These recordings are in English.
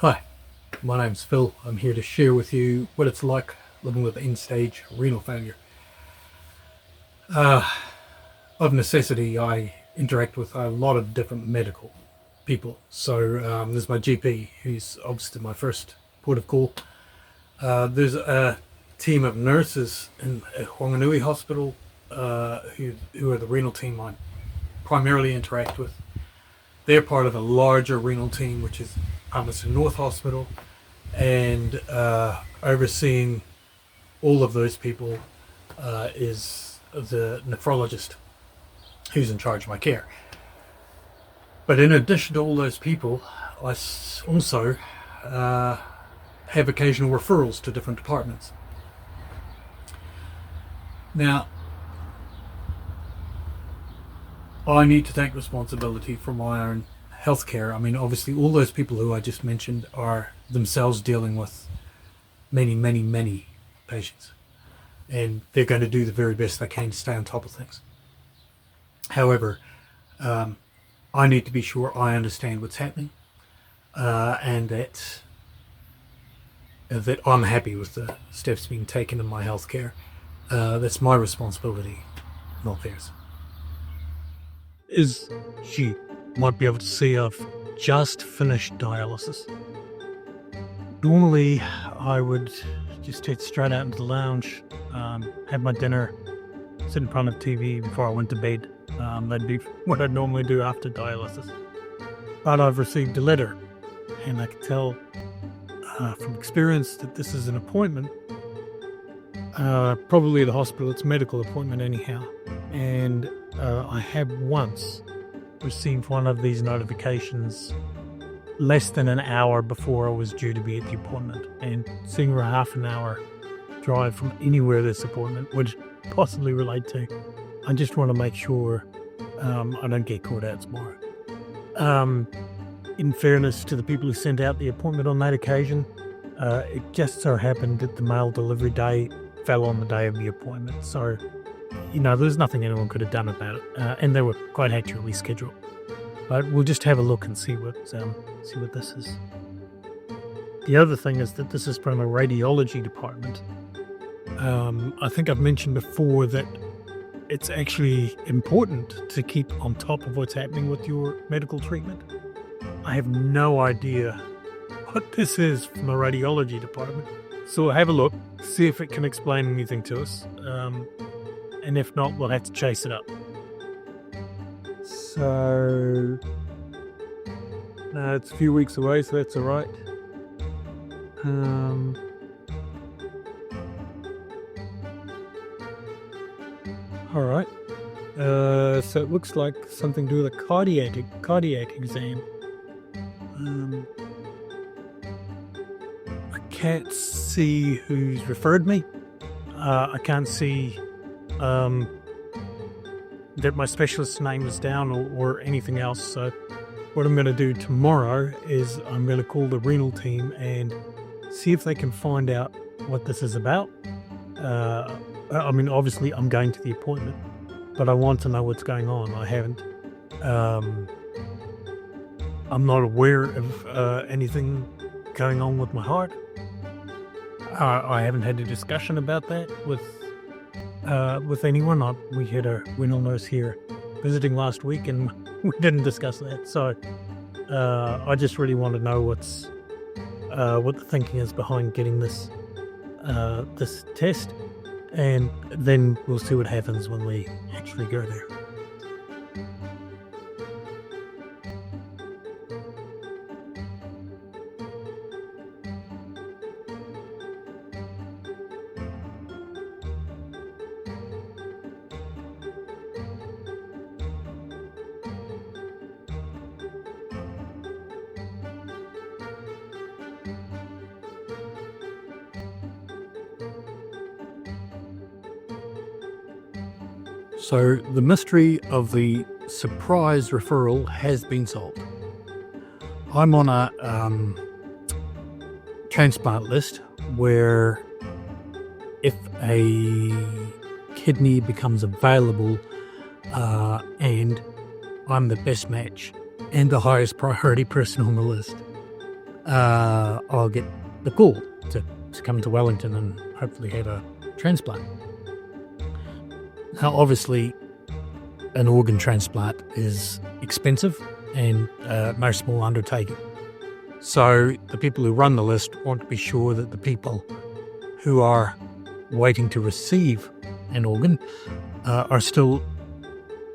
Hi, my name's Phil. I'm here to share with you what it's like living with end-stage renal failure. Of necessity, I interact with a lot of different medical people. So there's my GP, who's obviously my first port of call. There's a team of nurses in Whanganui Hospital who are the renal team I primarily interact with. They're part of a larger renal team, which is Palmerston North Hospital, and overseeing all of those people is the nephrologist who's in charge of my care. But in addition to all those people, I also have occasional referrals to different departments. Now, I need to take responsibility for my own healthcare. I mean, obviously, all those people who I just mentioned are themselves dealing with many, many, many patients, and they're going to do the very best they can to stay on top of things. However, I need to be sure I understand what's happening, and that I'm happy with the steps being taken in my healthcare. That's my responsibility, not theirs. As you might be able to see, I've just finished dialysis. Normally, I would just head straight out into the lounge, have my dinner, sit in front of TV before I went to bed. That'd be what I'd normally do after dialysis. But I've received a letter, and I can tell from experience that this is an appointment, probably at the hospital. It's a medical appointment anyhow. And I have once received one of these notifications less than an hour before I was due to be at the appointment, and seeing a half an hour drive from anywhere this appointment would possibly relate to, I just want to make sure I don't get caught out tomorrow. In fairness to the people who sent out the appointment on that occasion, it just so happened that the mail delivery day fell on the day of the appointment, so there's nothing anyone could have done about it, and they were quite accurately scheduled. But we'll just have a look and see what this is. The other thing is that this is from a radiology department. I think I've mentioned before that it's actually important to keep on top of what's happening with your medical treatment. I have no idea what this is from a radiology department, so we'll have a look, see if it can explain anything to us. And if not, we'll have to chase it up. So, no, it's a few weeks away, so that's all right. All right. So it looks like something to do with a cardiac exam. I can't see who's referred me. I can't see that my specialist's name is down or anything else. So what I'm going to do tomorrow is I'm going to call the renal team and see if they can find out what this is about. I mean, obviously I'm going to the appointment, but I want to know what's going on. I haven't, I'm not aware of anything going on with my heart. I haven't had a discussion about that with anyone. We had a renal nurse here visiting last week, and we didn't discuss that. So I just really want to know what the thinking is behind getting this test, and then we'll see what happens when we actually go there. So the mystery of the surprise referral has been solved. I'm on a transplant list where if a kidney becomes available and I'm the best match and the highest priority person on the list, I'll get the call to come to Wellington and hopefully have a transplant. Now, obviously, an organ transplant is expensive and no small undertaking. So the people who run the list want to be sure that the people who are waiting to receive an organ are still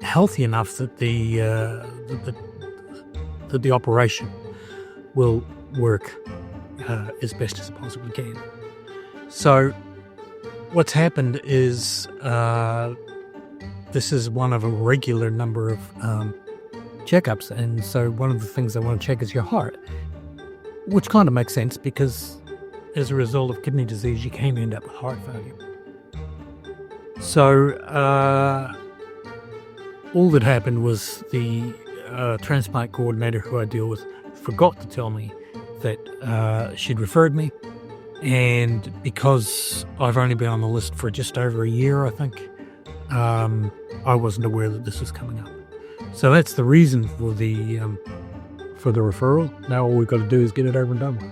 healthy enough that the operation will work as best as it possibly can. So what's happened is this is one of a regular number of checkups, and so one of the things I want to check is your heart, which kind of makes sense because as a result of kidney disease you can end up with heart failure. So all that happened was the transplant coordinator who I deal with forgot to tell me that she'd referred me, and because I've only been on the list for just over a year, I think, I wasn't aware that this was coming up. So that's the reason for the referral. Now all we've got to do is get it over and done with.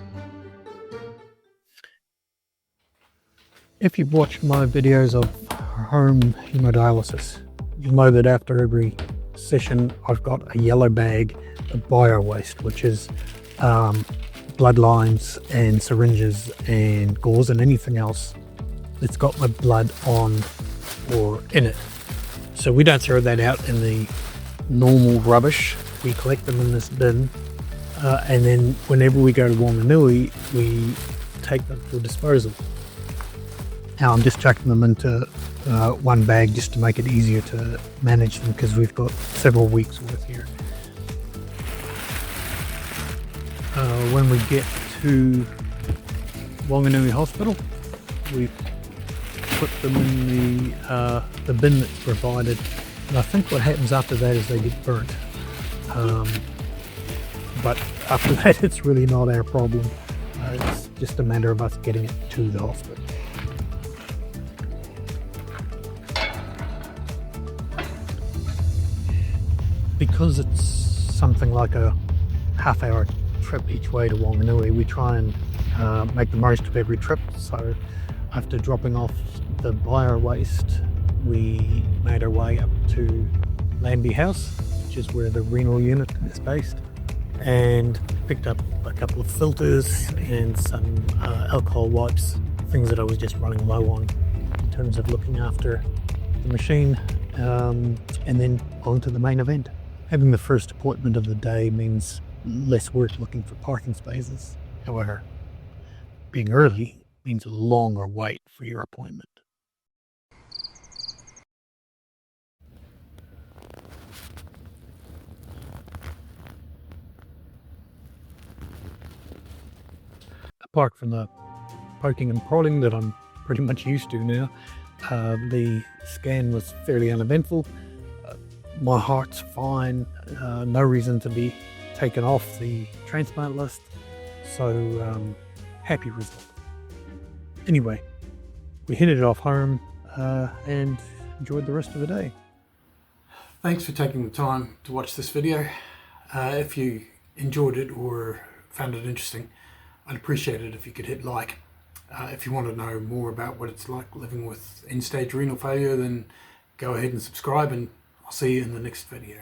If you've watched my videos of home hemodialysis, you'll know that after every session I've got a yellow bag of bio waste, which is bloodlines and syringes and gauze and anything else that's got my blood on or in it. So we don't throw that out in the normal rubbish. We collect them in this bin, and then whenever we go to Wanganui, we take them for disposal. Now I'm just chucking them into one bag just to make it easier to manage them, because we've got several weeks worth here. When we get to Wanganui Hospital, we put them in the bin that's provided, and I think what happens after that is they get burnt. But after that, it's really not our problem. It's just a matter of us getting it to the hospital. Because it's something like a half-hour trip each way to Wanganui, we try and make the most of every trip. So after dropping off the bio waste, we made our way up to Lambie House, which is where the renal unit is based, and picked up a couple of filters and some alcohol wipes, things that I was just running low on in terms of looking after the machine, and then on to the main event. Having the first appointment of the day means less work looking for parking spaces. However, being early means a longer wait for your appointment. Apart from the poking and prodding that I'm pretty much used to now, the scan was fairly uneventful. My heart's fine, no reason to be taken off the transplant list, so happy result. Anyway, we headed off home and enjoyed the rest of the day. Thanks for taking the time to watch this video. If you enjoyed it or found it interesting, I'd appreciate it if you could hit like. If you want to know more about what it's like living with end-stage renal failure, then go ahead and subscribe, and I'll see you in the next video.